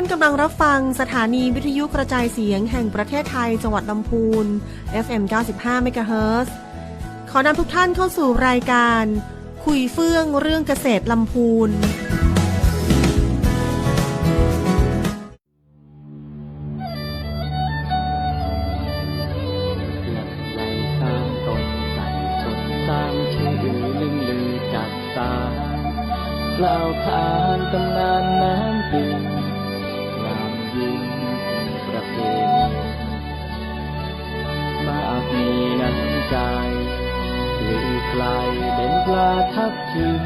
านกำลังรับฟังสถานีวิทยุกระจายเสียงแห่งประเทศไทยจังหวัดลำพูน FM 95 เมกะเฮิรตซ์ขอนำทุกท่านเข้าสู่รายการคุยเฟื่องเรื่องเกษตรลำพูนกล่าวขานตำนานน้ำปิงงามยิ่งประเพณีมากมีน้ำใจหรือไกลเด่นปลาทับทิม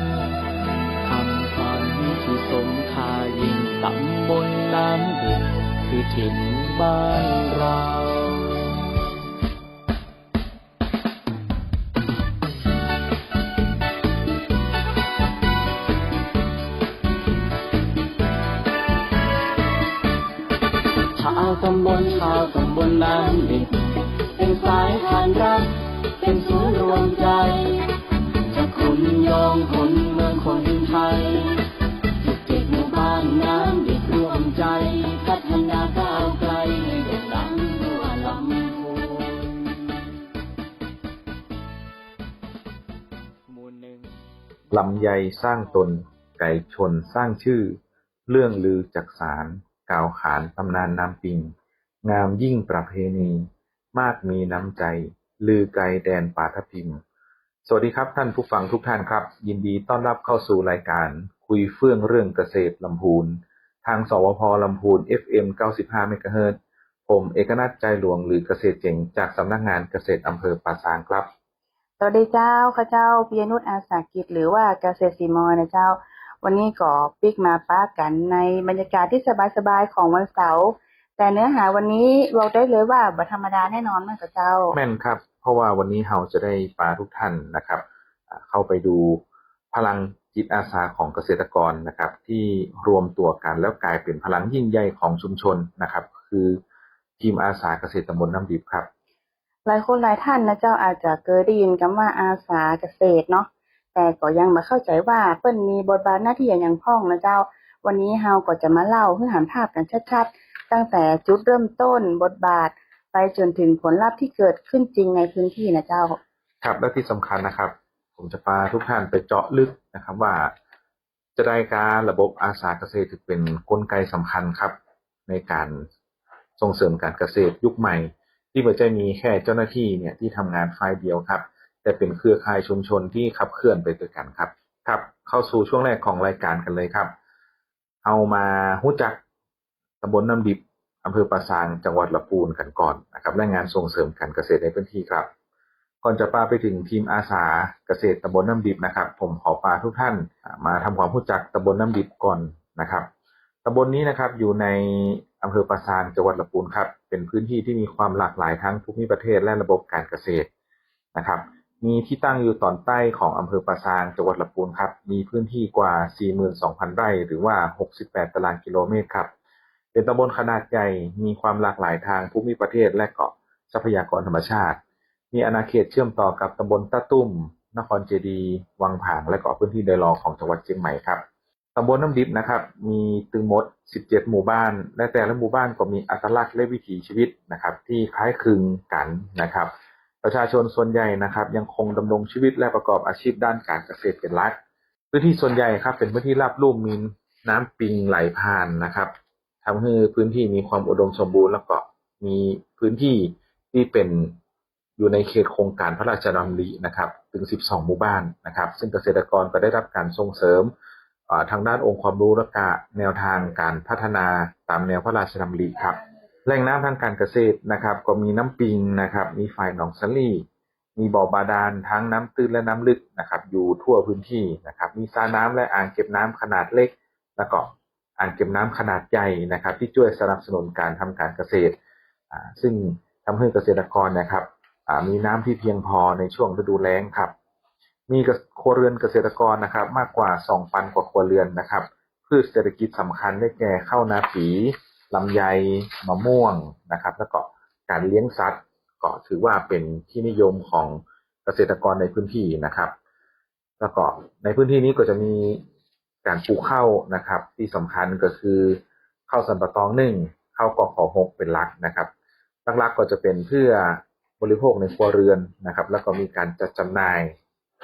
คำขวัญที่สมค่ายิ่งตำบลน้ำดิบคือถิ่นบ้านเราชาวตำบลน้ำดิบเป็นสายทานรักเป็นศูนย์รวมใจจากคนยองคนเมืองคนไทย17หมู่บ้านน้ำดิบรวมใจพัฒนาก้าวไกลให้โด่งดังทั่วลำพูนลำไยสร้างตนไก่ชนสร้างชื่อเรื่องลือจักสารกล่าวขานตำนานน้ำปิงงามยิ่งประเพณีมากมีน้ำใจลือไกลแดนป่าทับทิมสวัสดีครับท่านผู้ฟังทุกท่านครับยินดีต้อนรับเข้าสู่รายการคุยเฟื่องเรื่องเกษตรลำพูนทางสวพ.ลำพูน FM 95 เมกะเฮิรตซ์ผมเอกนัทใจหลวงหรือเกษตรเจ๋งจากสำนักงานเกษตรอำเภอป่าซางครับสวัสดีเจ้าข้าเจ้าปิยนุชอาสากิจหรือว่าเกษตรซีมอนะเจ้าวันนี้ก็ปิกมาป้ากันในบรรยากาศที่สบายๆของวันเสาร์แต่เนื้อหาวันนี้เราได้เลยว่าบ่ธรรมดาแน่นอนนะเจ้าแม่นครับเพราะว่าวันนี้เราจะได้พาทุกท่านนะครับเข้าไปดูพลังจิตอาสาของเกษตรกรนะครับที่รวมตัวกันแล้วกลายเป็นพลังยิ่งใหญ่ของชุมชนนะครับคือทีมอาสาเกษตรตำบลน้ำดิบครับหลายคนหลายท่านนะเจ้าอาจจะเคยได้ยินคำว่าอาสาเกษตรเนาะแต่ก็ยังไม่เข้าใจว่าเปิ้นมีบทบาทหน้าที่อย่างพ้องนะเจ้าวันนี้เราก็จะมาเล่าให้เห็นภาพกันชัดๆตั้งแต่จุดเริ่มต้นบทบาทไปจนถึงผลลัพธ์ที่เกิดขึ้นจริงในพื้นที่นะเจ้าครับและที่สำคัญนะครับผมจะพาทุกท่านไปเจาะลึกนะครับว่าจะได้การระบบอาสาเกษตรถือเป็นกลไกสำคัญครับในการส่งเสริมการเกษตรยุคใหม่ที่ไม่ใช่มีแค่เจ้าหน้าที่เนี่ยที่ทำงานฝ่ายเดียวครับแต่เป็นเครือข่ายชุมชนที่ขับเคลื่อนไปด้วยกันครับครับเข้าสู่ช่วงแรกของรายการกันเลยครับเอามารู้จักตำบลน้ำดิบอำเภอป่าซางจังหวัดลำพูนกันก่อนนะครับและงานส่งเสริมการเกษตรในพื้นที่ครับก่อนจะพาไปถึงทีมอาสาเกษตรตำบลน้ำดิบนะครับผมขอพาทุกท่านมาทำความรู้จักตำบลน้ำดิบก่อนนะครับตำบลนี้นะครับอยู่ในอำเภอป่าซางจังหวัดลำพูนครับเป็นพื้นที่ที่มีความหลากหลายทั้งภูมิประเทศและระบบการเกษตรนะครับมีที่ตั้งอยู่ตอนใต้ของอำเภอป่าซางจังหวัดลำพูนครับมีพื้นที่กว่า 42,000 ไร่หรือว่า68 ตารางกิโลเมตรครับเป็นตำบลขนาดใหญ่มีความหลากหลายทางภูมิประเทศและก็ทรัพยากรธรรมชาติมีอาณาเขตเชื่อมต่อกับตำบลตะตุ้มนครเจดีย์วังผางและก็พื้นที่โดยรอบของจังหวัดเชียงใหม่ครับตำบลน้ำดิบนะครับมีตึงหมด17หมู่บ้านและแต่ละหมู่บ้านก็มีอัตลักษณ์และวิถีชีวิตนะครับที่คล้ายคลึงกันนะครับประชาชนส่วนใหญ่นะครับยังคงดำรงชีวิตและประกอบอาชีพด้านการเกษตรเป็นหลักพื้นที่ส่วนใหญ่ครับเป็นพื้นที่ราบลุ่มมีน้ำปิงไหลผ่านนะครับทำให้พื้นที่มีความอุดมสมบูรณ์แล้วก็มีพื้นที่ที่เป็นอยู่ในเขตโครงการพระราชดำรินะครับถึง12หมู่บ้านนะครับซึ่งเกษตรกรก็ได้รับการส่งเสริมทางด้านองค์ความรู้และก็แนวทางการพัฒนาตามแนวพระราชดำริครับแหล่งน้ำทางการเกษตรนะครับก็มีน้ำปิงนะครับมีฝ่ายหนองสลีมีบ่อบาดาลทั้งน้ำตื้นและน้ำลึกนะครับอยู่ทั่วพื้นที่นะครับมีสระน้ำและอ่างเก็บน้ำขนาดเล็กแล้วก็อ่างเก็บน้ำขนาดใหญ่นะครับที่ช่วยสนับสนุนการทำการเกษตรซึ่งทำให้เกษตรกรนะครับมีน้ำที่เพียงพอในช่วงฤดูแล้งครับมีครัวเรือนเกษตรกรนะครับมากกว่า 2,000 กว่าครัวเรือนนะครับพืชเศรษฐกิจสำคัญได้แก่ข้าวนาปีลำไยมะม่วงนะครับแล้วก็การเลี้ยงสัตว์ก็ถือว่าเป็นที่นิยมของเกษตรกรในพื้นที่นะครับแล้วก็ในพื้นที่นี้ก็จะมีการปลูกข้าวนะครับที่สำคัญก็คือ ข้าวสันปะตอง1ข้าวกข6เป็นหลักนะครับหลักๆก็จะเป็นเพื่อบริโภคในครัวเรือนนะครับแล้วก็มีการจัดจำหน่าย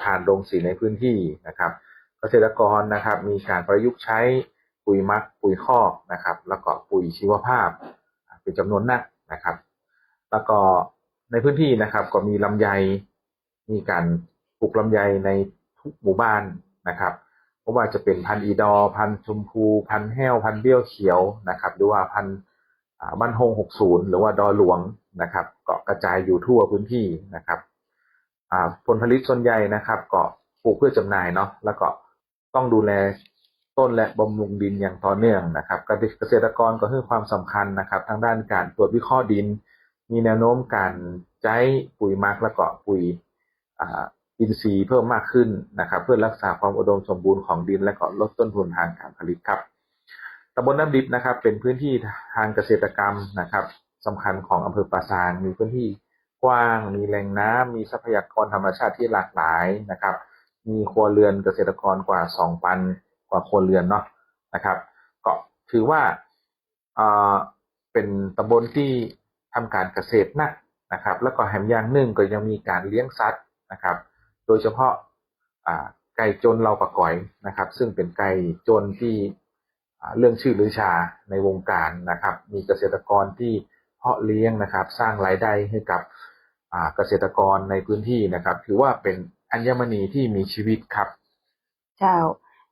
ผ่านโรงสีในพื้นที่นะครับเกษตรกรนะครับมีการประยุกต์ใช้ปุ๋ยหมักปุ๋ยคอกนะครับแล้วก็ปุ๋ยชีวภาพเป็นจำนวนนักนะครับแล้วก็ในพื้นที่นะครับก็มีลำไยมีการปลูกลำไยในทุกหมู่บ้านนะครับเพราะว่าจะเป็นพันธุ์อีดอพันธุ์ชมพูพันธุ์แห้วพันธุ์เบี้ยวเขียวนะครับหรือว่าพันธุ์บ้านฮง60หรือว่าดอหลวงนะครับก็กระจายอยู่ทั่วพื้นที่นะครับผลผลิตส่วนใหญ่นะครับก็ปลูกเพื่อจำหน่ายเนาะแล้วก็ต้องดูแลต้นและบำรุงดินอย่างต่อเนื่องนะครับเกษตรกรก็ให้ความสำคัญนะครับทางด้านการตรวจวิเคราะห์ดินมีแนวโน้มการใช้ปุ๋ยหมักและก็ปุ๋ยอินทรีย์เพิ่มมากขึ้นนะครับเพื่อรักษาความอุดมสมบูรณ์ของดินและก็ลดต้นทุนทางการผลิตครับตำบลน้ำดิบนะครับเป็นพื้นที่ทางเกษตรกรรมนะครับสำคัญของอำเภอปราสาทมีพื้นที่กว้างมีแหล่งน้ำมีทรัพยากรธรรมชาติที่หลากหลายนะครับมีครัวเรือนเกษตรกรกว่า 2,000 กว่าครัวเรือนเนาะนะครับก็ถือว่าเป็นตำบลที่ทำการเกษตรนะครับแล้วก็แถมอย่างหนึ่งก็ยังมีการเลี้ยงสัตว์นะครับโดยเฉพาะไก่จนเราปะก๋อยนะครับซึ่งเป็นไก่จนที่เรื่องชื่อลือชาในวงการนะครับมีเกษตรกรที่เพาะเลี้ยงนะครับสร้างรายได้ให้กับเกษตรกรในพื้นที่นะครับถือว่าเป็นอัญมณีที่มีชีวิตครับเจ้า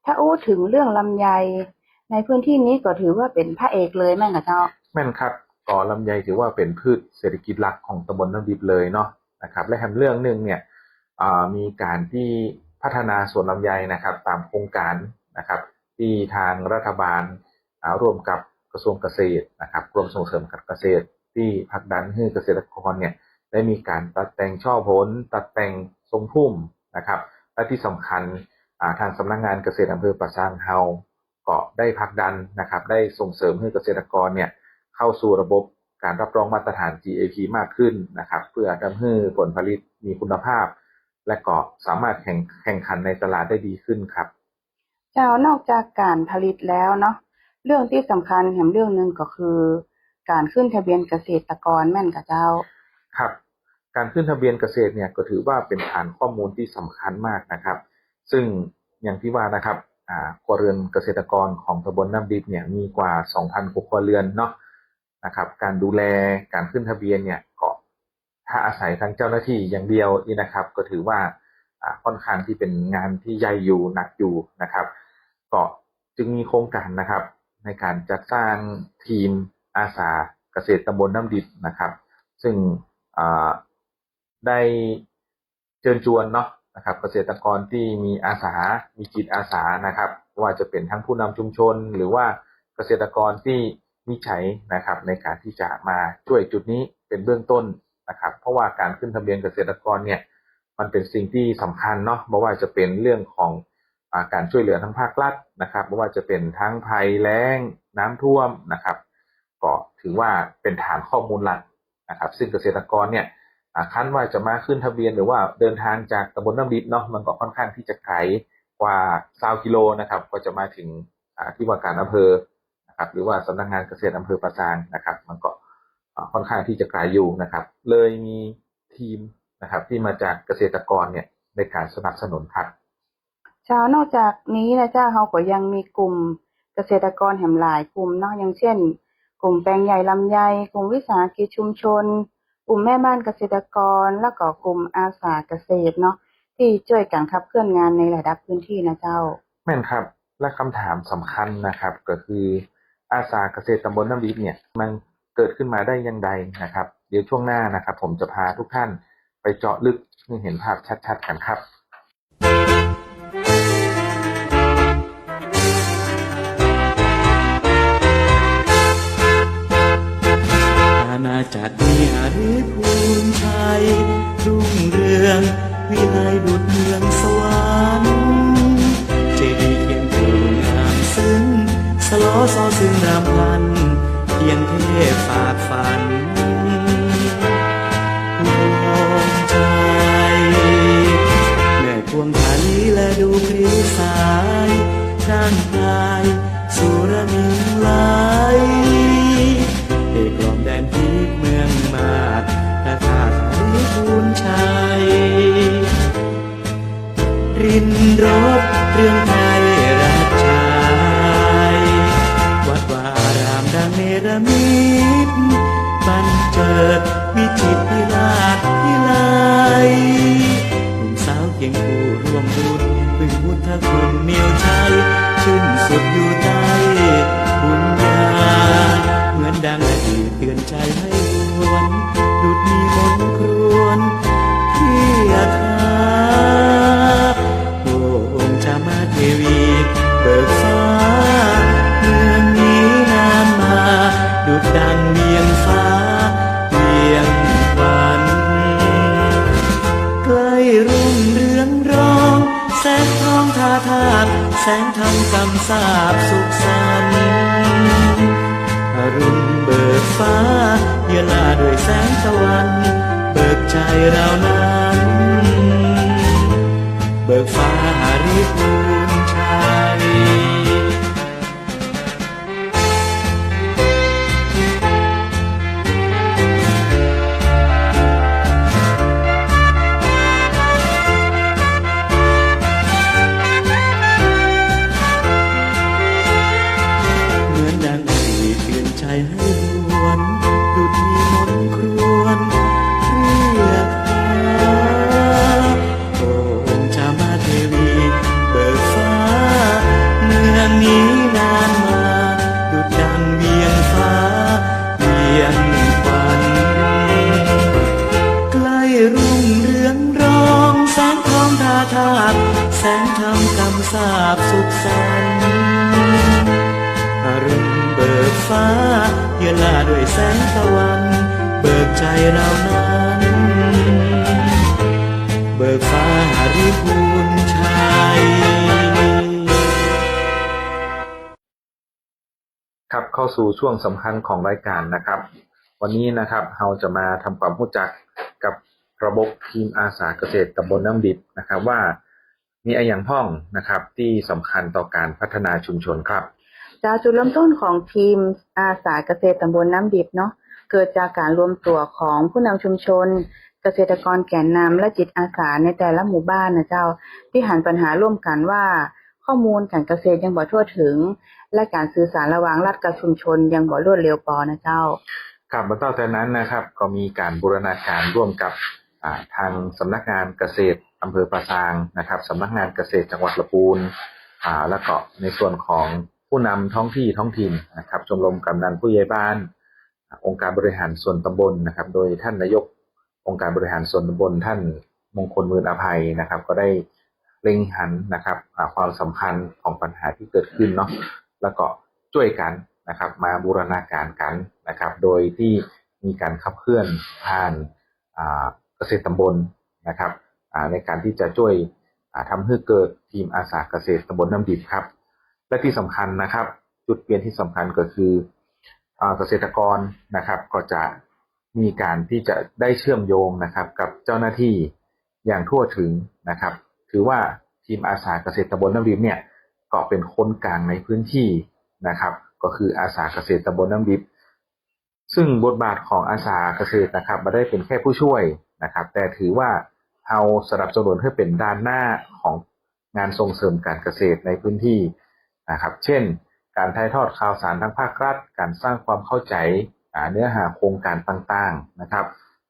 ถ้าอู้ถึงเรื่องลำไยในพื้นที่นี้ก็ถือว่าเป็นพระเอกเลยแม่นกับเจ้าแม่นครับก็ลำไยถือว่าเป็นพืชเศรษฐกิจหลักของตำบลน้ำดิบเลยเนาะนะครับและแถมเรื่องนึงเนี่ยมีการที่พัฒนาสวนลำไยนะครับตามโครงการนะครับที่ทางรัฐบาลร่วมกับกระทรวงเกษตรนะครับกรมส่งเสริมการเกษตรที่ผลักดันให้เกษตรกรเนี่ยได้มีการตัดแต่งช่อผลตัดแต่งทรงพุ่มนะครับและที่สำคัญทางสำนักงานเกษตรอำเภอปราสาทเฮาก็ได้ผลักดันนะครับได้ส่งเสริมให้เกษตรกรเนี่ยเข้าสู่ระบบการรับรองมาตรฐาน GAP มากขึ้นนะครับเพื่อทำให้ผลผลิตมีคุณภาพและก็สามารถแข่งขันในตลาดได้ดีขึ้นครับเจ้านอกจากการผลิตแล้วเนาะเรื่องที่สำคัญแห่งเรื่องนึงก็คือการขึ้นทะเบียนเกษตรกรแม่นกับเจ้าครับการขึ้นทะเบียนเกษตรเนี่ยก็ถือว่าเป็นฐานข้อมูลที่สำคัญมากนะครับซึ่งอย่างที่ว่านะครับครัวเรือนเกษตรกรของตำบลน้ำดิบเนี่ยมีกว่า 2,000 ครัวเรือนเนาะนะครับการดูแลการขึ้นทะเบียนเนี่ยก็ถ้าอาศัยทางเจ้าหน้าที่อย่างเดียวนี่นะครับก็ถือว่าค่อนข้างที่เป็นงานที่ใหญ่อยู่หนักอยู่นะครับก็จึงมีโครงการนะครับในการจัดสร้างทีมอาสาเกษตรตำบลน้ำดิบนะครับซึ่งได้เชิญชวนเนาะนะครับเกษตรกรที่มีอาสามีจิตอาสานะครับว่าจะเป็นทั้งผู้นำชุมชนหรือว่าเกษตรกรที่มีใจนะครับในการที่จะมาช่วยจุดนี้เป็นเบื้องต้นนะครับเพราะว่าการขึ้นทะเบียนเกษตรกรเนี่ยมันเป็นสิ่งที่สำคัญเนาะไม่ว่าจะเป็นเรื่องของการช่วยเหลือทั้งภาครัฐนะครับไม่ว่าจะเป็นทั้งภัยแล้งน้ำท่วมนะครับก็ถือว่าเป็นฐานข้อมูลหลักนะครับซึ่งเกษตรกรเนี่ยคันว่าจะมาขึ้นทะเบียนหรือว่าเดินทางจากตำบลน้ำดิบเนาะมันก็ค่อนข้างที่จะไกลกว่า20 กิโลนะครับก็จะมาถึงที่ว่าการอำเภอนะครับหรือว่าสำนักงานเกษตรอำเภอปราสาทนะครับมันก็ค่อนข้างที่จะไกลอยู่นะครับเลยมีทีมนะครับที่มาจากเกษตรกรเนี่ยในการสนับสนุนครับนอกจากนี้นะเจ้าเขาก็ยังมีกลุ่มเกษตรกรแห่งหลายกลุ่มเนาะอย่างเช่นกลุ่มแปลงใหญ่ลำไยกลุ่มวิสาหกิจชุมชนกลุ่มแม่บ้านเกษตรกรแล้วก็กลุ่มอาสาเกษตรเนาะที่ช่วยกันขับเคลื่อนงานในระดับพื้นที่นะเจ้าแม่นครับและคำถามสำคัญนะครับก็คืออาสาเกษตรตำบลน้ำดิบเนี่ยมันเกิดขึ้นมาได้ยังไงนะครับเดี๋ยวช่วงหน้านะครับผมจะพาทุกท่านไปเจาะลึกให้เห็นภาพชัดๆกันครับอาณาจักรมีอาริภูมิไทยรุ่งเรืองวิไลดุจเมืองสวรรค์เจดีย์เขียนถูกงามซึ้งสลอซอซึ่งนามพันเพียงเทพฝากฝันพวงใจแม่พวงไทยและดูพริสายร่างกายสุรมิงไหล ใจชื่นสุดอยู่ใต้บุญญาเหมือนดังอดีตเตือนใจให้หวนดุจมีมนต์ครวนเพียรโอ้องค์จามาเทวีเบิกฟ้าเมืองนี้นานมาดุจดังเวียงฟ้าเวียงวันใกล้รุ่งเรืองรองแสงทองทาทาบแสงธรรมกำสาบสุขสันต์อรุณเบิกฟ้าเยือนลาด้วยแสงตะวันเบิกใจเรานั้นเบิกฟ้าหาริภูมิชัยเหมือนดังอดีตเตือนใจให้หวนดุจมีมนต์ครวนเรียกหาโอ้องค์จามาเทวีเบิกฟ้าเมืองนี้นานมาดุจดังเวียงฟ้าเวียงวันใกล้รุ่งเรืองรองแสงทองทาทาบแสงธรรมกำสาบสุขสันต์อรุณเบิกฟ้าเยือนลาด้วยแสงตะวันเบิกใจเรานั้นเบิกฟ้าหาริภูมิชัย ครับเข้าสู่ช่วงสำคัญของรายการนะครับ วันนี้นะครับเราจะมาทำความรู้จักกับระบบทีมอาสาเกษตรตำบลน้ำดิบนะครับว่ามีอะไรอย่างพ้องนะครับที่สำคัญต่อการพัฒนาชุมชนครับ จากจุดเริ่มต้นของทีมอาสาเกษตรตำบลน้ำดิบเนาะเกิดจากการรวมตัวของผู้นำชุมชน เกษตรกรแกนนำและจิตอาสาในแต่ละหมู่บ้านนะเจ้าที่หันปัญหาร่วมกันว่าข้อมูลการเกษตรยังบ่ทั่วถึงและการสื่อสารระหว่างรัฐกับชุมชนยังบ่รวดเร็วพอนะเจ้าครับมาต่อจากนั้นนะครับก็มีการบูรณาการร่วมกับทางสำนักงานเกษตรอำเภอปราซางนะครับสำนักงานเกษตรจังหวัดลำพูนแล้วก็ในส่วนของผู้นำท้องถิ่นนะครับชมรมกำนันผู้ใหญ่บ้านองค์การบริหารส่วนตำบลนะครับโดยท่านนายกองค์การบริหารส่วนตำบลท่านมงคลมื่นอภัยนะครับก็ได้เล็งหันนะครับความสำคัญของปัญหาที่เกิดขึ้นเนาะแล้วก็ช่วยกันนะครับมาบูรณาการกันนะครับโดยที่มีการขับเคลื่อนผ่านเกษตรตำบลนะครับในการที่จะช่วยทำให้เกิดทีมอาสาเกษตรตำบลน้ำดิบครับและที่สำคัญนะครับจุดเปลี่ยนที่สำคัญก็คือเกษตรกรนะครับก็จะมีการที่จะได้เชื่อมโยงนะครับกับเจ้าหน้าที่อย่างทั่วถึงนะครับถือว่าทีมอาสาเกษตรตำบลน้ำดิบเนี่ยก็เป็นคนกลางในพื้นที่นะครับก็คืออาสาเกษตรตำบลน้ำดิบซึ่งบทบาทของอาสาเกษตรนะครับไม่ได้เป็นแค่ผู้ช่วยนะครับแต่ถือว่าเอาสนับสนุนให้เป็นด้านหน้าของงานส่งเสริมการเกษตรในพื้นที่นะครับเช่นการถ่ายทอดข่าวสารทางภาครัฐการสร้างความเข้าใจเนื้อหาโครงการต่างๆนะครับ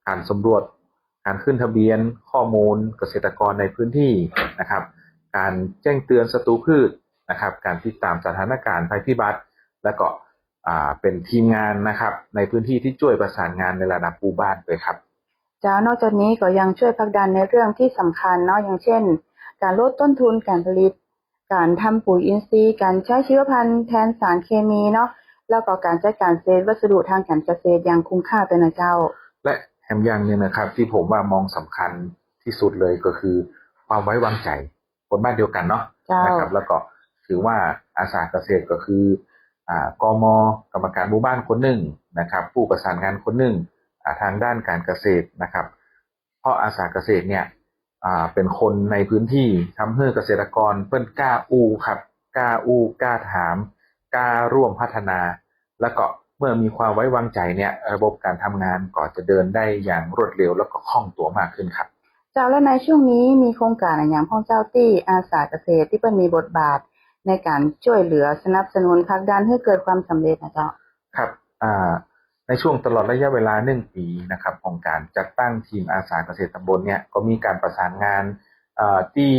การสำรวจการขึ้นทะเบียนข้อมูลเกษตรกรในพื้นที่นะครับการแจ้งเตือนศัตรูพืชนะครับการติดตามสถานการณ์ภัยพิบัติและก็เป็นทีมงานนะครับในพื้นที่ที่ช่วยประสานงานในระดับหมู่บ้านด้วยครับจ้านอกจากนี้ก็ยังช่วยผลักดันในเรื่องที่สำคัญเนาะอย่างเช่นการลดต้นทุนการผลิตการทำปุ๋ยอินทรีย์การใช้ชีวพันธุ์แทนสารเคมีเนาะแล้วก็การจัดการเศษวัสดุทางการเกษตรอย่างคุ้มค่าด้วยนะเจ้าและแถมอย่างนึงนะครับที่ผมว่ามองสำคัญที่สุดเลยก็คือความไว้วางใจคนบ้านเดียวกันเนาะนะครับแล้วก็ถือว่าอาสาเกษตรก็คือกม.กรรมการหมู่บ้านคนหนึ่งนะครับผู้ประสานงานคนหนึ่งทางด้านการเกษตรนะครับเพราะอาสาเกษตรเนี่ยเป็นคนในพื้นที่ทำให้เกษตรกรเพิ่นกล้าอู้ครับกล้าอู้กล้าถามกล้าร่วมพัฒนาแล้วก็เมื่อมีความไว้วางใจเนี่ยระบบการทำงานก็จะเดินได้อย่างรวดเร็วแล้วก็คล่องตัวมากขึ้นครับเจ้าและในช่วงนี้มีโครงการอย่างพ่อเจ้าที่อาสาเกษตรที่เพิ่นมีบทบาทในการช่วยเหลือสนับสนุนผลักดันให้เกิดความสำเร็จนะเจ้าครับในช่วงตลอดระยะเวลา1 ปีนะครับของการจัดตั้งทีมอาสาเกษตรตำบลเนี่ยก็มีการประสานงานที่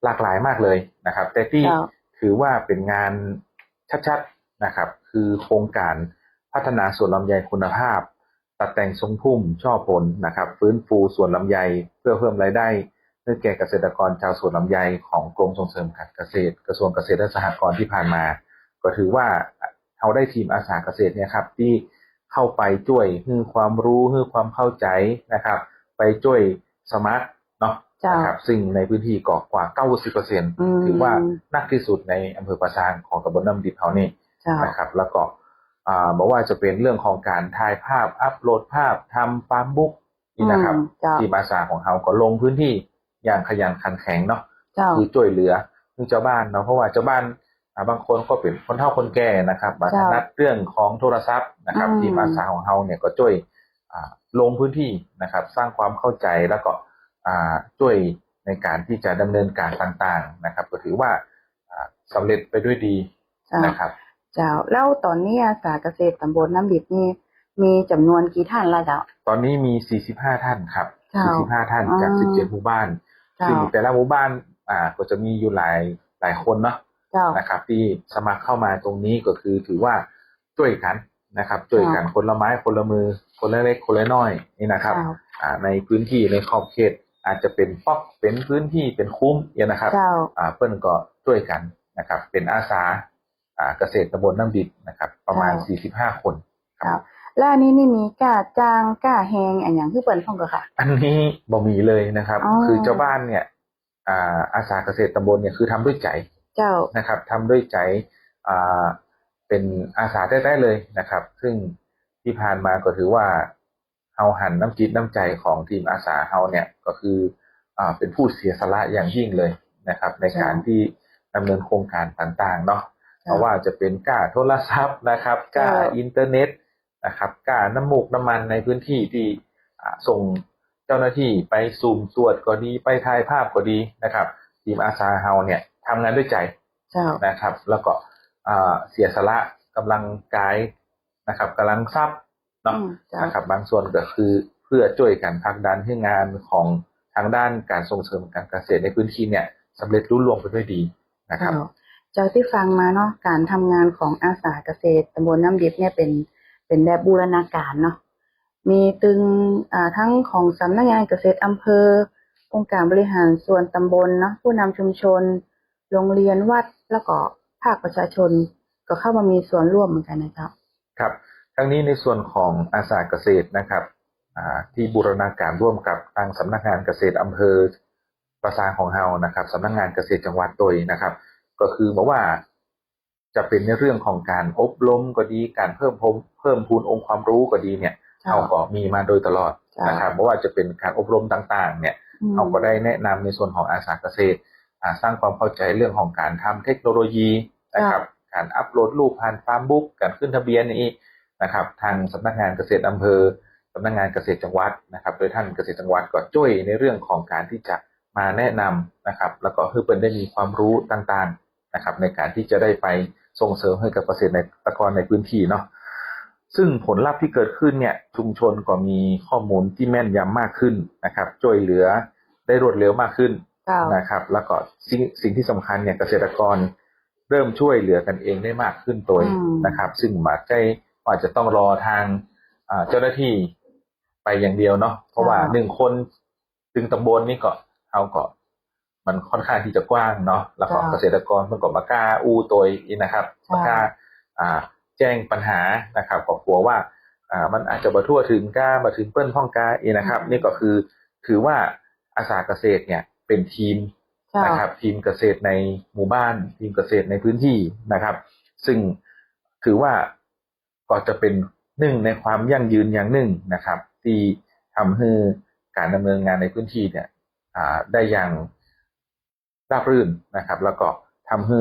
หลากหลายมากเลยนะครับแต่ที่ ถือว่าเป็นงานชัดๆนะครับคือโครงการพัฒนาสวนลำไยคุณภาพตัดแต่งทรงพุ่มช่อผลนะครับฟื้นฟูสวนลำไยเพื่อเพิ่มรายได้ให้แก่เกษตรกรชาวสวนลำไยของกรมส่งเสริมการเกษตรกระทรวงเกษตรและสหกรณ์ที่ผ่านมาก็ถือว่าเราได้ทีมอาสาเกษตรเนี่ยครับที่เข้าไปช่วยให้ความรู้ให้ความเข้าใจนะครับไปช่วยสมัครเนาะนะครับซึ่งในพื้นที่ก็กว่า 90% ถือว่านักที่สุดในอำเภอปะซางของตำบลน้ำดิบเขานี่นะครับแล้วก็บอกว่าจะเป็นเรื่องของการถ่ายภาพอัปโหลดภาพทำฟาร์มบุ๊กนี่นะครับทีมอาสาของเราก็ลงพื้นที่อย่างขยันขันแข็งเนาะคือช่วยเหลือเจ้าบ้านเนาะเพราะว่าเจ้าบ้านบางคนก็เป็นคนเฒ่าคนแก่นะครับบางนัดเรื่องของโทรศัพท์นะครับทีมอาสาของเราเนี่ยก็ช่วยลงพื้นที่นะครับสร้างความเข้าใจแล้วก็ช่วยในการที่จะดำเนินการต่างๆนะครับก็ถือว่าสำเร็จไปด้วยดีนะครับเจ้าแล้วตอนนี้อาสาเกษตรตำบลน้ำดิบนี่มีจำนวนกี่ท่านละเจ้าตอนนี้มี45ท่านครับ45ท่านจาก17หมู่บ้านซึ่งแต่ละหมู่บ้านก็จะมีอยู่หลายคนเนาะนะครับที่สมัครเข้ามาตรงนี้ก็คือถือว่าช่วยกันนะครับช่วยกันคนละไม้คนละมือคนละเล็กคนละน้อยนี่นะครับในพื้นที่ในขอบเขตอาจจะเป็นป๊อกเป็นพื้นที่เป็นคุ้มเนี่ยนะครับเปิ้ลก็ช่วยกันนะครับเป็นอาสาเกษตรตำบลน้ำดิบนะครับประมาณ45คนครับแล้วอันนี้นี่มีก้าจางก้าแหงอันอย่างที่เปิ้ลพ่องก็ค่ะอันนี้บ่มีเลยนะครับคือเจ้าบ้านเนี่ยอาสาเกษตรตำบลเนี่ยคือทำด้วยใจนะครับทำด้วยใจเป็นอาสาได้เลยนะครับซึ่งที่ผ่านมาก็ถือว่าเฮาหันน้ำจิตน้ำใจของทีมอาสาเฮาเนี่ยก็คือเป็นผู้เสียสละอย่างยิ่งเลยนะครับในการที่ดำเนินโครงการต่างๆเนาะเพราะว่าจะเป็นก้าโทรศัพท์นะครับก้าอินเทอร์เน็ตนะครับก้าน้ำมูกน้ำมันในพื้นที่ที่ส่งเจ้าหน้าที่ไปซูมตรวจก็ดีไปถ่ายภาพก็ดีนะครับทีมอาสาเฮาเนี่ยทำงานด้วยใจนะครับแล้วก็เสียสละกำลังกายนะครับกำลังทรัพย์เนาะนะครับบางส่วนก็คือเพื่อช่วยกันผลักดันให้งานของทางด้านการส่งเสริมการเกษตรในพื้นที่เนี่ยสำเร็จรุ่ล่วงไปด้วยดีนะครับเจ้าที่ฟังมาเนาะการทำงานของอาสาเกษตรตำบลน้ำดิบเนี่ยเป็นแบบบูรณาการเนาะมีตึงทั้งของสำนักงานเกษตรอำเภอองค์การบริหารส่วนตำบลเนาะผู้นำชุมชนโรงเรียนวัดแล้วก็ภาคประชาชนก็เข้ามามีส่วนร่วมเหมือนกันนะครับครับทั้งนี้ในส่วนของอาสาเกษตรนะครับที่บูรณาการร่วมกับทางสำนักงานเกษตรอำเภอปะซางของเฮานะครับสำนักงานเกษตรจังหวัดโดยนะครับก็คือบอกว่าจะเป็นในเรื่องของการอบรมก็ดีการเพิ่มพูนองค์ความรู้ก็ดีเนี่ยเราก็มีมาโดยตลอดนะครับไม่ว่าจะเป็นการอบรมต่างๆเนี่ยเราก็ได้แนะนำในส่วนของอาสาเกษตรสร้างความเข้าใจเรื่องของการทำเทคโนโลยีนะครับการอัปโหลดรูปผ่านฟาร์มบุ๊กการขึ้นทะเบียนนี้นะครับทางสำนักงานเกษตรอำเภอสำนักงานเกษตรจังหวัดนะครับโดยท่านเกษตรจังหวัดก็ช่วยในเรื่องของการที่จะมาแนะนำนะครับแล้วก็ให้เพิ่นได้มีความรู้ต่างๆนะครับในการที่จะได้ไปส่งเสริมให้กับเกษตรกรในพื้นที่เนาะซึ่งผลลัพธ์ที่เกิดขึ้นเนี่ยชุมชนก็มีข้อมูลที่แม่นยำมากขึ้นนะครับช่วยเหลือได้รวดเร็วมากขึ้นนะครับแล้วก็สิ่งที่สำคัญเนี่ยเกษตรกรเริ่มช่วยเหลือกันเองได้มากขึ้นตัวนะครับซึ่งมาใจอาจจะต้องรอทางเจ้าหน้าที่ไปอย่างเดียวเนาะเพราะว่า1คนถึงตำบลนี่ก็เอาก็มันค่อนข้างที่จะกว้างเนาะแล้วก็เกษตรกรมันก็มากล้าอู้ตัวนะครับมากล้าแจ้งปัญหานะครับก็กลัวว่ามันอาจจะมาทั่วถึงกล้ามาถึงเปิ้นพ่องกานะครับนี่ก็คือถือว่าอาสาเกษตรเนี่ยเป็นทีมนะครับทีมเกษตรในหมู่บ้านทีมเกษตรในพื้นที่นะครับซึ่งถือว่าก็จะเป็นหนึ่งในความยั่งยืนอย่างหนึ่งนะครับที่ทำให้การดำเนินงานในพื้นที่เนี่ยได้อย่างราบรื่นนะครับแล้วก็ทำให้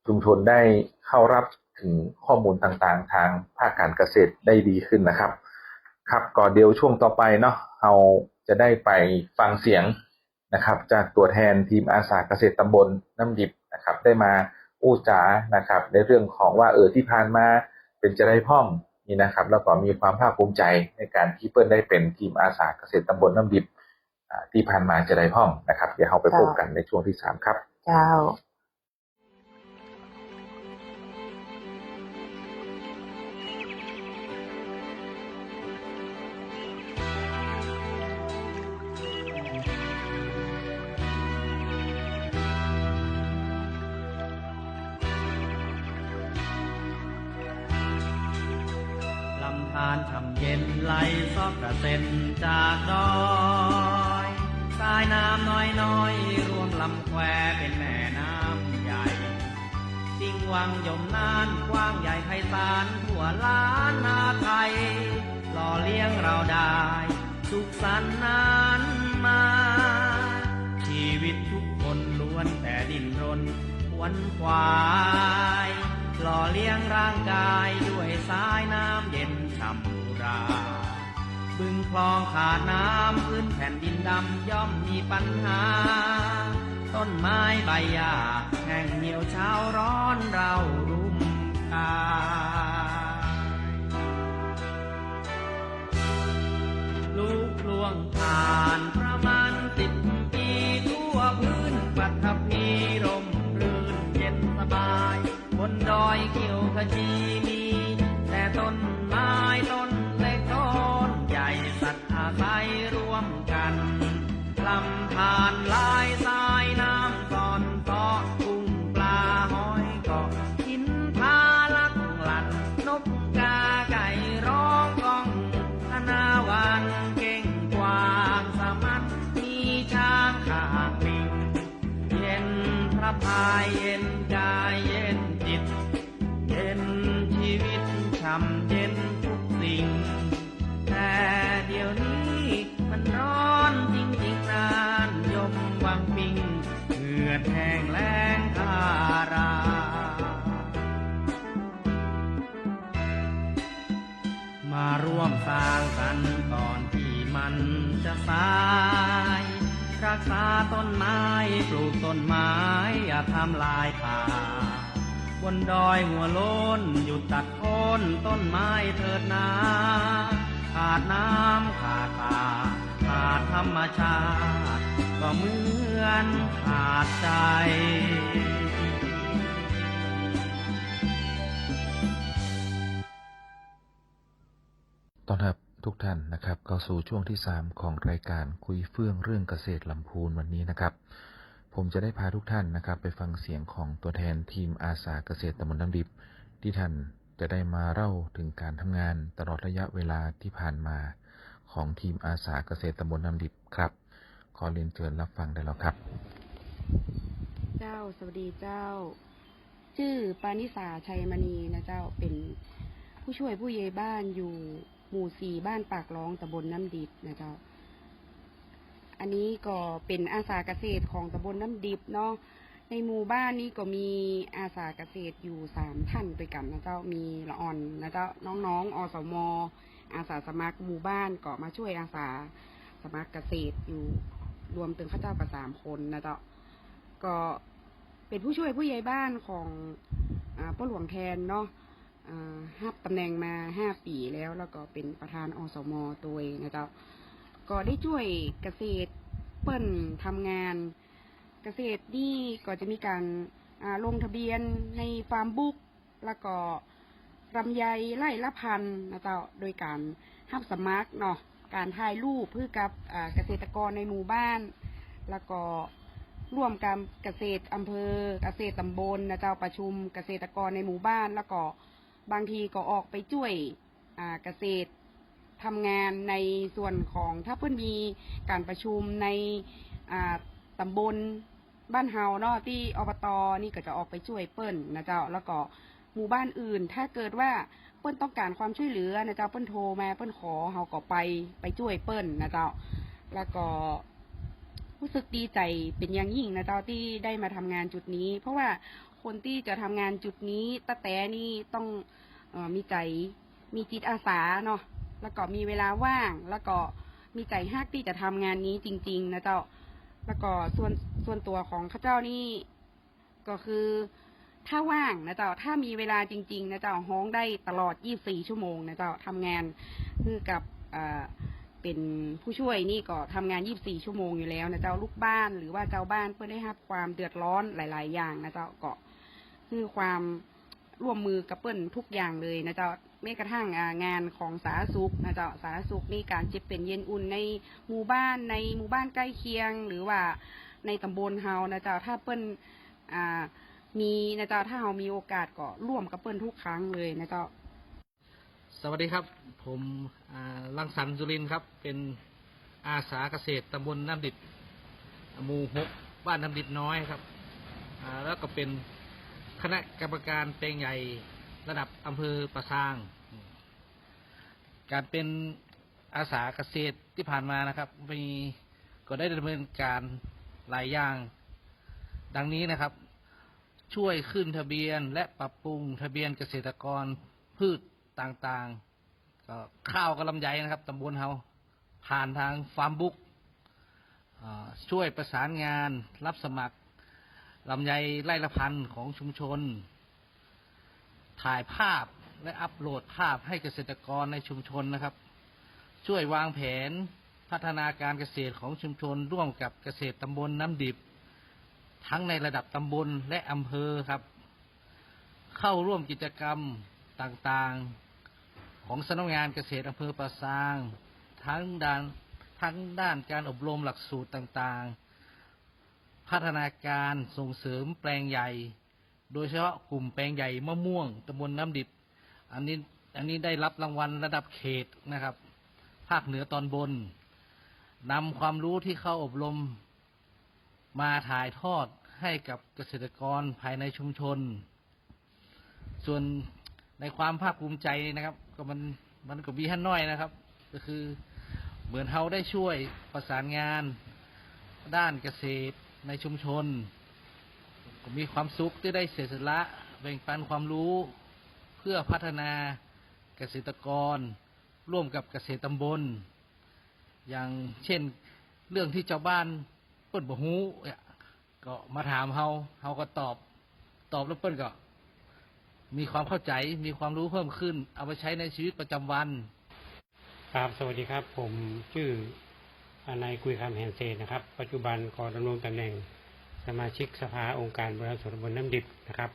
ชุมชนได้เข้ารับถึงข้อมูลต่างๆทางภาคการเกษตรได้ดีขึ้นนะครับครับก็เดี๋ยวช่วงต่อไปเนาะเราจะได้ไปฟังเสียงนะครับจากตัวแทนทีมอาสาเกษตรตำบลน้ำดิบนะครับได้มาอู้จานะครับในเรื่องของว่าที่ผ่านมาเป็นจะได้พ่องนี่นะครับแล้วก็มีความภาคภูมิใจในการที่เปิ้ลได้เป็นทีมอาสาเกษตรตำบลน้ำดิบที่ผ่านมาจะได้พ่องนะครับเดี๋ยวเราไปพบกันในช่วงที่3ครับเจ้า านช่ำเย็นไหลซอกกระเซ็นจากดอยสายน้ำน้อยๆรวมลำแควเป็นแม่น้ำใหญ่สิ่งวังยมนานกว้างใหญ่ไพศาลทั่วล้านนาไทยหล่อเลี้ยงเราได้สุขสันต์นานมาชีวิตทุกคนล้วนแต่ดิ้นรนขวนขวายหล่อเลี้ยงร่างกายด้วยสายน้ำเย็นฉ่ำอุราบึงคลองขาดน้ำพื้นแผ่นดินดำย่อมมีปัญหาต้นไม้ใบหญ้าแห้งเหี่ยวเช้าร้อนเรารุมกายลูกล่วงผ่านประมาณ10 ปีทั่วพื้นปัทภีร่มรื่นเย็นสบายบนดอยเขียวขจีมีแต่ต้นไม้ต้นเล็กต้นใหญ่สัตว์อาศัยร่วมกันลำธารลายสายน้ำซ่อนเกาะกุ้งปลาหอยเกาะหินพาลักหลัดนกกาไก่ร้องก้องนาวานเก่งกวางสมัดมีช้างข้างลิงเย็นพระพายเย็นกายเย็นจิตเย็นชีวิตช่ำเย็นทุกสิ่งแต่เดี๋ยวนี้มันร้อนจริงๆนานยมวังปิงเหือดแห้งแล้งอารามาร่วมสร้างสรรค์ก่อนที่มันจะสายรักษาต้นไม้ปลูกต้นไม้อย่าทำลายป่าบนดอยหัวโล้นหยุดตัดโค่นต้นไม้เถิดนาขาดน้ำขาดป่าขาดธรรมชาติก็เหมือนขาดใจต้อนรับทุกท่านนะครับเข้าสู่ช่วงที่3ของรายการคุยเฟื่องเรื่องเกษตรลำพูนวันนี้นะครับผมจะได้พาทุกท่านนะครับไปฟังเสียงของตัวแทนทีมอาสาเกษตรตำบลน้ำดิบที่ท่านจะได้มาเล่าถึงการทำงานตลอดระยะเวลาที่ผ่านมาของทีมอาสาเกษตรตำบลน้ำดิบครับขอเรียนเชิญรับฟังได้แล้วครับเจ้าสวัสดีเจ้าชื่อปานิสาชัยมณีนะเจ้าเป็นผู้ช่วยผู้ใหญ่บ้านอยู่หมู่4บ้านปากร้องตำบลน้ำดิบนะเจ้าอันนี้ก็เป็นอาสาเกษตรของตำบลน้ำดิบเนาะในหมู่บ้านนี้ก็มีอาสาเกษตรอยู่3ท่านด้วยกันนะเจ้ามีละอ่อนนะเจ้าน้องๆอสม.อาสาสมัครหมู่บ้านก็มาช่วยอาสาสมัครเกษตรอยู่รวมถึงข้าเจ้ากับ3 คนนะเจ้าก็เป็นผู้ช่วยผู้ใหญ่บ้านของป้าหลวงแทนเนาะรับตำแหน่งมา5 ปีแล้วก็เป็นประธานอสม.ตัวเองนะเจ้าก็ได้ช่วยเกษตรเปิ้นทำงานเกษตรนี่ก็จะมีการลงทะเบียนในฟาร์มบุ๊กแล้วก็ลำไยไร่ละพันนะเจ้าโดยการรับสมัครเนาะการถ่ายรูปเพื่อกับเกษตรกรในหมู่บ้านแล้วก็ร่วมกับเกษตรอำเภอเกษตรตำบลนะเจ้าประชุมเกษตรกรในหมู่บ้านแล้วก็บางทีก็ออกไปช่วยเกษตรทำงานในส่วนของถ้าเพื่อนมีการประชุมในตำบลบ้านเฮาเนาะที่อบต.นี่ก็จะออกไปช่วยเปิ้นนะเจ้าแล้วก็หมู่บ้านอื่นถ้าเกิดว่าเปิ้นต้องการความช่วยเหลือนะเจ้าเปิ้นโทรมาเปิ้นขอเฮาก็ไปช่วยเปิ้นนะเจ้าแล้วก็รู้สึกดีใจเป็นอย่างยิ่งนะเจ้าที่ได้มาทำงานจุดนี้เพราะว่าคนที่จะทำงานจุดนี้ตั้งแต่นี่ต้องมีใจมีจิตอาสาเนาะแล้วก็มีเวลาว่างแล้วก็มีใจฮักที่จะทำงานนี้จริงๆนะเจ้าแล้วก็ส่วนตัวของข้าเจ้านี่ก็คือถ้าว่างนะเจ้าถ้ามีเวลาจริงๆนะเจ้าฮ้องได้ตลอด24 ชั่วโมงนะเจ้าทำงานคือกับเป็นผู้ช่วยนี่ก็ทำงาน24 ชั่วโมงอยู่แล้วนะเจ้าลูกบ้านหรือว่าเจ้าบ้านเพื่อได้รับความเดือดร้อนหลายๆอย่างนะเจ้าก็คือความร่วมมือกับเปิ้นทุกอย่างเลยนะเจ้าแม้กระทั่งงานของสาธารณสุขนะเจ้าสาธารณสุขนี่การเจ็บเป็นเย็นอุ่นในหมู่บ้านใกล้เคียงหรือว่าในตำบลเฮานะเจ้าถ้าเปิ้นมีนะเจ้าถ้าเฮามีโอกาสก็ร่วมกับเปิ้นทุกครั้งเลยนะเจ้า สวัสดีครับผมรังสรรค์สุรินทร์ครับเป็นอาสาเกษตรตำบลน้ำดิบหมู่6บ้านน้ำดิบน้อยครับแล้วก็เป็นคณะกรรมการแปลงใหญ่ระดับอำเภอปะซางการเป็นอาสาเกษตรที่ผ่านมานะครับก็ได้ดำเนินการหลายอย่างดังนี้นะครับช่วยขึ้นทะเบียนและปรับปรุงทะเบียนเกษตรกรพืชต่างๆก็ข้าวกับลำไยนะครับตำบลเฮาผ่านทางฟาร์มบุ๊กช่วยประสานงานรับสมัครลำไยไร่ละพันของชุมชนถ่ายภาพและอัปโหลดภาพให้เกษตรกรในชุมชนนะครับช่วยวางแผนพัฒนาการเกษตรของชุมชนร่วมกับเกษตรตำบลน้ำดิบทั้งในระดับตำบลและอำเภอครับเข้าร่วมกิจกรรมต่างๆของสำนักงานเกษตรอำเภอปะซางทั้งด้านการอบรมหลักสูตรต่างๆพัฒนาการส่งเสริมแปลงใหญ่โดยเฉพาะกลุ่มแปลงใหญ่มะม่วงตำบลน้ำดิบอันนี้ได้รับรางวัลระดับเขตนะครับภาคเหนือตอนบนนำความรู้ที่เข้าอบรมมาถ่ายทอดให้กับเกษตรกรภายในชุมชนส่วนในความภาคภูมิใจนะครับก็มันก็มีขั้นน้อยนะครับก็คือเหมือนเราได้ช่วยประสานงานด้านเกษตรในชุมชนก็มีความสุขที่ได้เสียสละแบ่งปันความรู้เพื่อพัฒนาเกษตรกรร่วมกับเกษตรตำบลอย่างเช่นเรื่องที่เจ้าบ้านเปิ้นบ่ฮู้ก็มาถามเราก็ตอบแล้วเปิ้นก็มีความเข้าใจมีความรู้เพิ่มขึ้นเอาไปใช้ในชีวิตประจำวันครับสวัสดีครับผมชื่อนายกุยคำแหนเซนะครับปัจจุบันก็ดำรงตำแหน่งสมาชิกสภาองค์การบริหารส่วนตำบลน้ำดิบนะครับ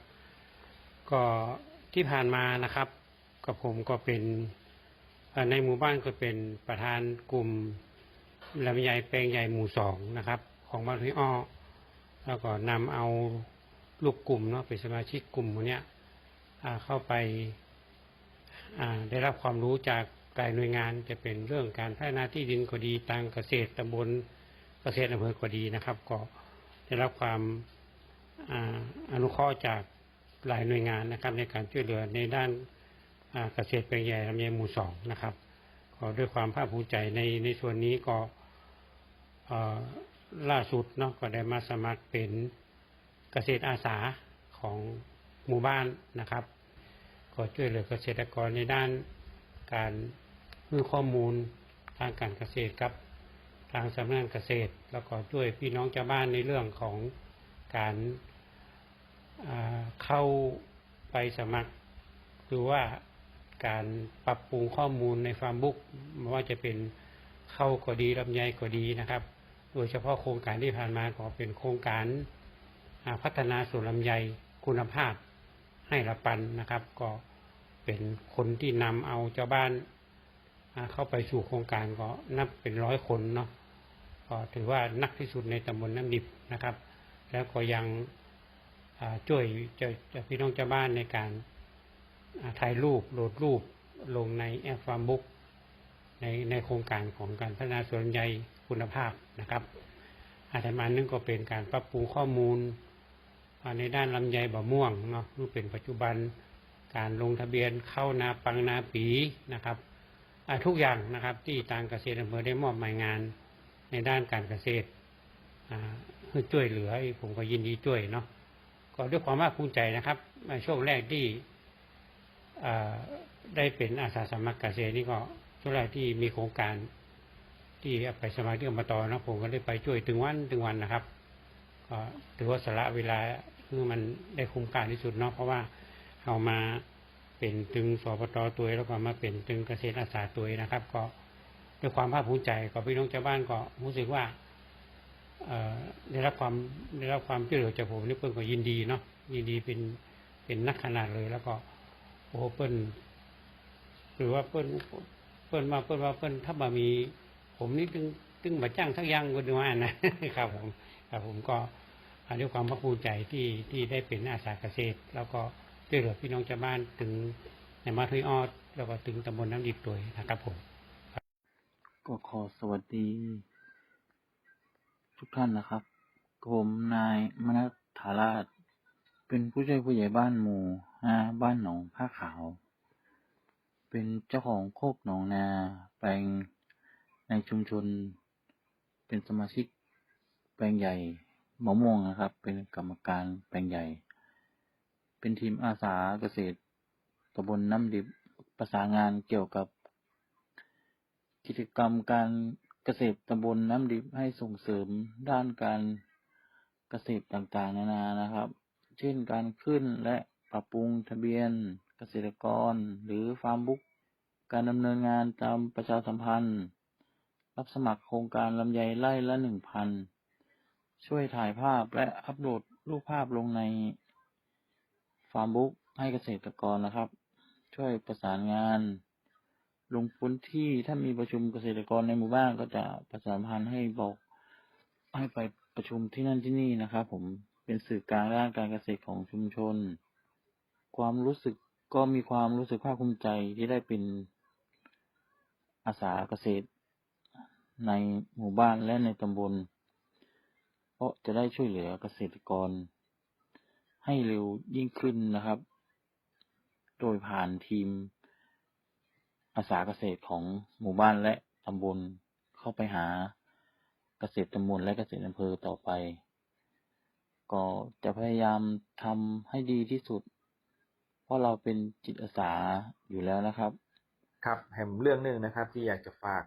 ก็ที่ผ่านมานะครับกับผมก็เป็นในหมู่บ้านก็เป็นประธานกลุ่มลำไยแปลงใหญ่หมู่2นะครับของบ้านห้วยอ้อแล้วก็นำเอาลูกกลุ่มเนาะเป็นสมาชิกกลุ่มพวกนี้เข้าไปได้รับความรู้จากหลายหน่วยงานจะเป็นเรื่องการพัฒนาที่ดินก็ดีทางเกษตรตำบลเกษตรอำเภอก็ดีนะครับก็ได้รับความอนุเคราะห์จากหลายหน่วยงานนะครับในการช่วยเหลือในด้านเกษตรแปลงใหญ่ลำไยหมู่2นะครับก็ด้วยความภาคภูมิใจในส่วนนี้ก็ล่าสุดเนาะก็ได้มาสมัครเป็นเกษตรอาสาของหมู่บ้านนะครับก็ช่วยเหลือเกษตรกรในด้านการให้ข้อมูลทางการเกษตรกับทางสำนักงานเกษตรแล้วก็ช่วยพี่น้องชาวบ้านในเรื่องของการเข้าไปสมัครหรือว่าการปรับปรุงข้อมูลในฟาร์มบุ๊กไม่ว่าจะเป็นข้าวก็ดีลำไยก็ดีนะครับโดยเฉพาะโครงการที่ผ่านมาก็เป็นโครงการพัฒนาสวนลำไยคุณภาพให้ละปันนะครับก็เป็นคนที่นำเอาเจ้าบ้านเข้าไปสู่โครงการก็นับเป็น100 คนเนาะก็ถือว่านักที่สุดในตำบลน้ำดิบนะครับแล้วก็ยังช่วยจะพี่น้องชาวบ้านในการถ่ายรูปโหลดรูปลงในแอปฟาร์มบุ๊กในโครงการของการพัฒนาสวนลำไยคุณภาพนะครับอาจารย์มานึงก็เป็นการปรับปรุงข้อมูลในด้านลำไยบะม่วงเนาะนี่เป็นปัจจุบันการลงทะเบียนเข้านาปังนาปีนะครับทุกอย่างนะครับที่ทางเกษตรอำเภอได้มอบหมายงานในด้านการเกษตรให้ช่วยเหลือผมก็ยินดีช่วยเนาะก็ด้วยความภาคภูมิใจนะครับในช่วงแรกที่ได้เป็นอาสาสมัครเกษตรนี่ก็ช่วงแรกที่มีโครงการที่ไปสมัครที่อบตนะผมก็ได้ไปช่วยถึงวันนะครับก็ถือว่าสละเวลาเพื่อมันได้คุ้มค่าที่สุดเนาะเพราะว่าเอามาเป็นถึงสปตตัวแล้วก็มาเป็นถึงเกษตรอาสาตัวนะครับก็ด้วยความภาคภูมิใจก็พี่น้องชาวบ้านก็รู้สึกว่าได้รับความช่วยเหลือจากผมนี่เพิ่นก็ยินดีเนาะยินดีเป็นนักขนาดเลยแล้วก็โอ้เปิ้นหรือว่าเปิ้นถ้ามามีผมนี่ตึงมาจ้างทั้งยังก็ดูว่านะครับผมก็ด้วยความภาคภูมิใจที่ได้เป็นอาสาเกษตรแล้วก็ช่วยเหลือพี่น้องชาวบ้านถึงในมาทุยออด แล้วก็ถึงตำบลน้ำดิบด้วยนะครับผม ก็ขอสวัสดีทุกท่านนะครับผมนายมนัสฐาราชเป็นผู้ช่วยผู้ใหญ่บ้านหมู่5บ้านหนองผ้าขาวเป็นเจ้าของโคกหนองนาแปลงในชุมชนเป็นสมาชิกแปลงใหญ่มะม่วงนะครับเป็นกรรมการแปลงใหญ่เป็นทีมอาสาเกษตรตำบลน้ำดิบประสานงานเกี่ยวกับกิจกรรมการเกษตรตำบลน้ำดิบให้ส่งเสริมด้านการเกษตรต่างๆนานานะครับเช่นการขึ้นและปรับปรุงทะเบียนเกษตรกรหรือฟาร์มบุ๊กการดำเนินงานตามประชาสัมพันธ์รับสมัครโครงการลำไยไร่ละ 1,000 ช่วยถ่ายภาพและอัปโหลดรูปภาพลงในฟาร์มบุ๊กให้เกษตรกรนะครับช่วยประสานงานลงพื้นที่ถ้ามีประชุมเกษตรกรในหมู่บ้านก็จะประชาสัมพันธ์ให้บอกให้ไปประชุมที่นั่นที่นี่นะครับผมเป็นสื่อกลางด้านการเกษตรของชุมชนความรู้สึกก็มีความรู้สึกภาคภูมิใจที่ได้เป็นอาสาเกษตรในหมู่บ้านและในตำบลเพราะจะได้ช่วยเหลือเกษตรกรให้เร็วยิ่งขึ้นนะครับโดยผ่านทีมอาสาเกษตรของหมู่บ้านและตำบลเข้าไปหาเกษตรตำบลและเกษตรอำเภอต่อไปก็จะพยายามทำให้ดีที่สุดเพราะเราเป็นจิตอาสาอยู่แล้วนะครับครับแถมเรื่องหนึ่งนะครับที่อยากจะฝาก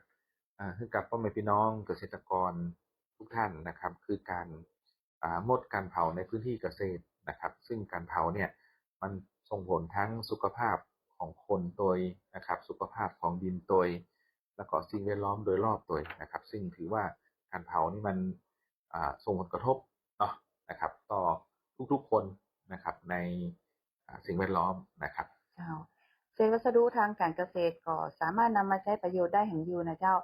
ให้กับพ่อแม่พี่น้องเกษตรกรทุกท่านนะครับคือการงดการเผาในพื้นที่เกษตรนะครับซึ่งการเผาเนี่ยมันส่งผลทั้งสุขภาพของคนโดยนะครับสุขภาพของดินโดยแล้วก็สิ่งแวดล้อมโดยรอบโดยนะครับซึ่งถือว่าการเผานี่มันส่งผลกระทบเนาะนะครับต่อทุกๆคนนะครับในสิ่งแวดล้อมนะครับเจ้าเศษวัสดุทางการเกษตรก็สามารถนำมาใช้ประโยชน์ได้แห่งอยู่นะเจ้า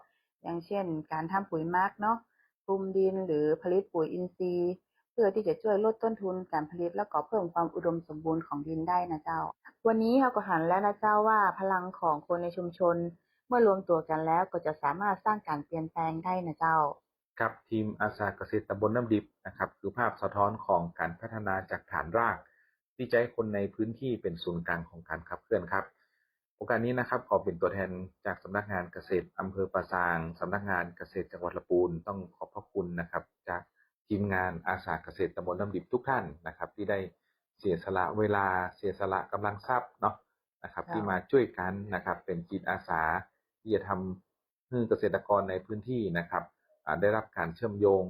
อย่างเช่นการทำปุ๋ยหมักเนาะคลุมดินหรือผลิตปุ๋ยอินทรีย์เพื่อที่จะช่วยลดต้นทุนการผลิตแล้วก็เพิ่มความอุดมสมบูรณ์ของดินได้นะเจ้าวันนี้เราก็หันแล้วนะเจ้าว่าพลังของคนในชุมชนเมื่อรวมตัวกันแล้วก็จะสามารถสร้างการเปลี่ยนแปลงได้นะเจ้าครับทีมอาสาเกษตรตำบลน้ำดิบนะครับคือภาพสะท้อนของการพัฒนาจากฐานรากที่จะให้คนในพื้นที่เป็นศูนย์กลางของการขับเคลื่อนครับโอกาสนี้นะครับขอเป็นตัวแทนจากสำนักงานเกษตรอำเภอปะซางสำนักงานเกษตรจังหวัดลำพูนต้องขอบพระคุณนะครับจากทีมงานอาสาเกษตรตำบลน้ำดิบทุกท่านนะครับที่ได้เสียสละเวลาเสียสละกำลังทรัพย์เนาะนะครับที่มาช่วยกันนะครับเป็นจิตอาสาที่จะทำให้เกษตรกรในพื้นที่นะครับได้รับการเชื่อมโยง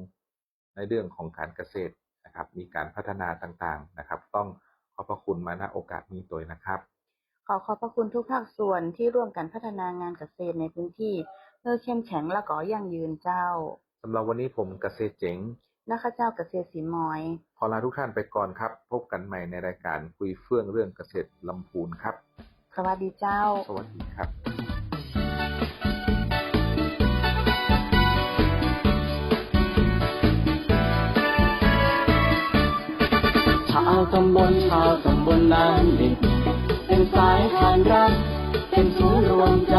ในเรื่องของการเกษตรนะครับมีการพัฒนาต่างๆนะครับต้องขอบพระคุณมาณโอกาสนี้โดยนะครับขอบพระคุณทุกภาคส่วนที่ร่วมกันพัฒนางานเกษตรในพื้นที่เพื่อเข้มแข็งและก็ยั่งยืนเจ้าสำหรับวันนี้ผมเกษตรเจ๋งนะคะเจ้าเกษตรสีมอยขอลาทุกท่านไปก่อนครับพบกันใหม่ในรายการคุยเฟื่องเรื่องเกษตรลำพูนครับสวัสดีเจ้าสวัสดีครับชาวตำบลน้ำดิบเป็นสายทานรักเป็นศูนย์รวมใจ